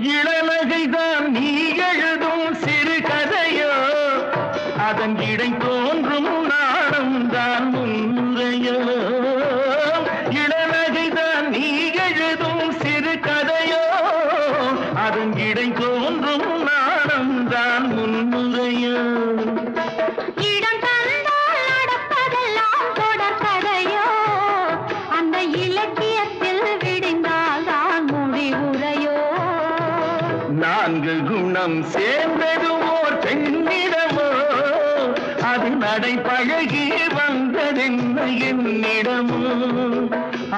இளநகைதான் நீ எழுதும் சிறு கதையோ அதன் இடை தோன்றும் நாடம்தான் முன்னுரையோ இளநகைதான் நீ எழுதும் சிறு கதையோ அதன் இடை தோன்றும் நாடம்தான் முன்னுரையோ இடம் தந்தால் நடப்பதெல்லாம் தொடர் கதையோ அந்த இலக்கியத்தில் விடிந்தால் தான் முடிவுரையோ நான்கு குணம் சேர்ந்தது ஓர் பெண்ணிடமோ அது நடை பழகி வந்ததென்ன என்னிடமோ